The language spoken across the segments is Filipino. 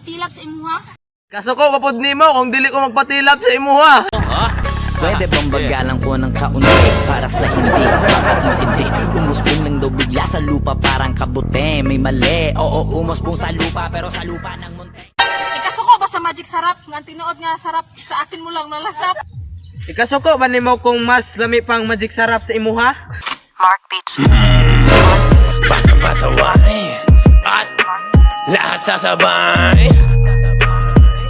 mutilap sa imuha. Kasuko mapod nimo kung dili ko magpatilap sa imuha. Pwede bang bagalan ko ng kaunti para sa hindi makaintindi? Umuspong lang daw bigla sa lupa parang kabute. May mali, oo umuspong sa lupa pero sa lupa ng munti. Ikasuko ba sa magic sarap? Nga tinuod nga sarap sa akin mo lang nalasap. Ikasuko ba nimo kung mas lami pang magic sarap sa imuha? Mark Beats. Baka pasaway at lahat sasabay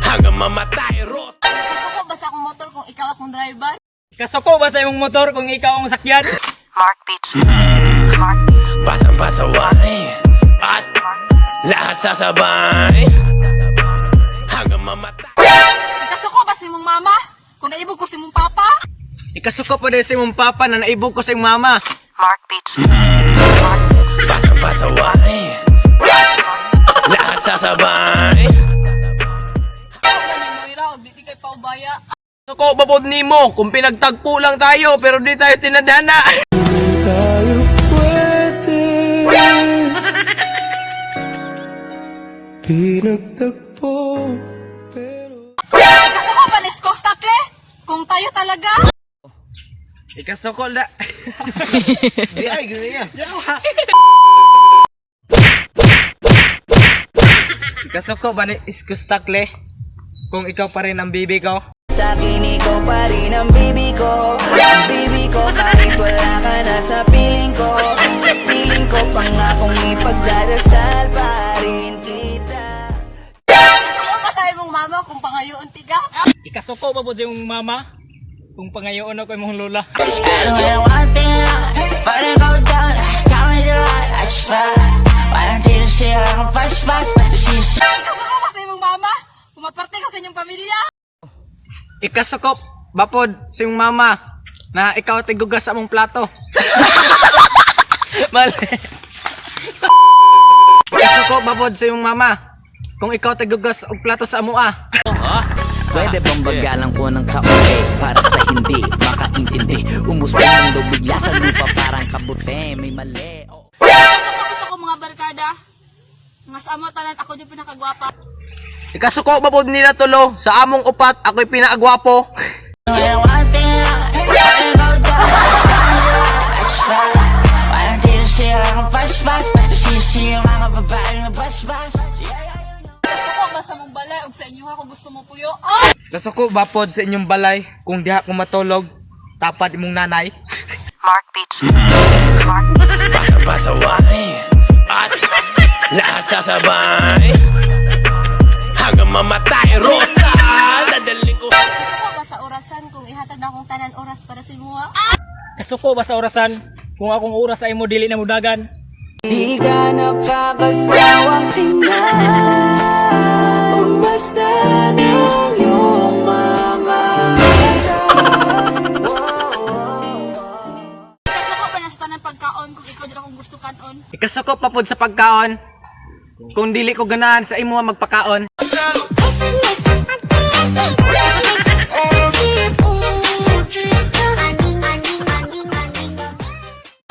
hanggang mamatay, Ross. Ikasuko ba sa akong motor kung ikaw akong driver? Ikasuko ba sa imong motor kung ikaw ang sakyan? Mark Beats. Mark Beats. Baka pasaway at lahat sasabay hanggang mamatay. Ikasuko ba sa imong mama? Kung naibog ko sa imong papa? Ikasuko pa din sa imong papa na naibog ko sa imong mama. Mark Beats. Mark Beats. Baka pasaway at lahat sasabay. Ako ba ni Moira o di kay paubaya? Kasuko mapod nimo kung pinagtagpo lang tayo pero di tayo tinadhana. Tayo pwede pinagtagpo pero Ikasuko ba ni Skostakle? Kung tayo talaga? Ikasuko da. Di ay gano'n. Ikasuko ba ni Iskustakle kung ikaw pa rin ang bibi ko? Sa akin ikaw pa rin ang bibi ko. Ang bibi ko kahit wala ka na sa piling ko. Sa piling ko pangakong ipagdadasal pa rin kita. Ikasuko ba sa imong mama kung pangayoon tiga? Ikasuko ba po sa iyong mama kung pangayoon ako imong lola? Pero ngayon one thing lang, parang go down, count it out, I try. Parang tiro siya ang fast-fast, sisi. Ikasuko ba sa imong mama? Kung maparte ka sa inyong pamilya? Ikasuko bapod sa iyong mama na ikaw tigugas sa among plato. Mali. Ikasuko bapod sa iyong mama kung ikaw tigugas og plato sa amua. Pwede bang bagalan ko ng kaunti para sa hindi makaintindi? Umuspong lang daw bigla sa lupa parang kabute. May mali, oo. Ikasuko gusto ko mga barkada. Nga sa amo tanan ako di pinakagwapa. Ikasuko bapod nila tulo sa among upat ako'y pinaagwapo. Ngayon one thing lang, parang go down, count it out, I try. Parang tiro siya ang fast-fast, sisi yung mga babae na bas-bas. Ikasuko ba sa mong balay o sa inyo ako gusto mo puyo? Oh! Ikasuko bapod sa inyong balay kung diha ko matulog tapad imong nanay. Mark Beats. Mark Beats. Baka pasaway at lahat sasabay hanggang mamatay, Ross. Dadaling ko. Ikasuko ba sa orasan kung ihatag na akong tanan oras para sa imuha? Kasuko ba sa orasan kung akong oras ay mo dili na mudagan? Di ka napakasawang tingnan, umasdan ang iyong mga Ikasuko ba na sa tanan pagkaon kung ikaw din akong gusto kanon? Ikasuko papod sa pagkaon kung dili ko ganahan sa imo magpakaon.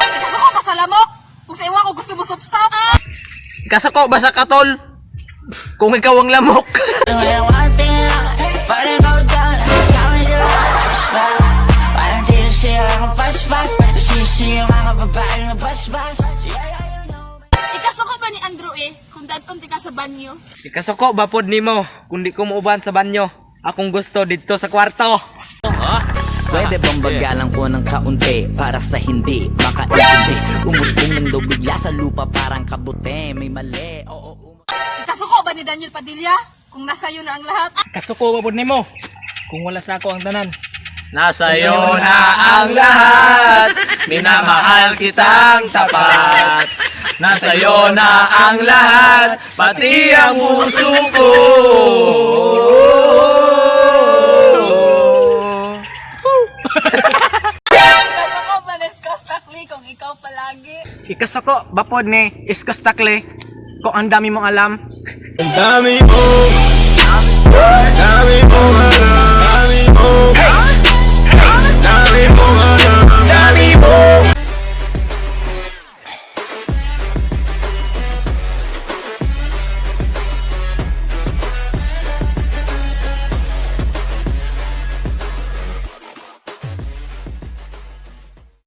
Ikasuko ba sa lamok? Kung sa iwa ko gusto mo sapsap? Ikasuko ba sa katol kung ikaw ang lamok? Ngayon one thing lang, parang go down, count it out, I try. Parang tiro siya ang fast-fast, sisi yung mga babae na bas-bas. Ikasuko ba ni Andrew kung dadton ka sa banyo? Ikasuko bapod nimo kung di ko muuban sa banyo. Akong gusto dito sa kwarto. Pwede bang bagalan ko ng kaunti para sa hindi makaintindi? Umuspong lang daw bigla sa lupa parang kabute. May mali, oo. Ikasuko ba ni Daniel Padilla kung nasa iyo na ang lahat? Kasuko bapod nimo kung wala sa ako ang tanan. Nasa iyo na ang lahat, minamahal kitang tapat. Nasa iyo na ang lahat, pati ang puso ko. Ikasuko ba ni Skostakle kung ikaw palagi? Ikasuko bapod ni Iskustakle kung ang dami mong alam. dami mo alam, dami mo alam, dami mo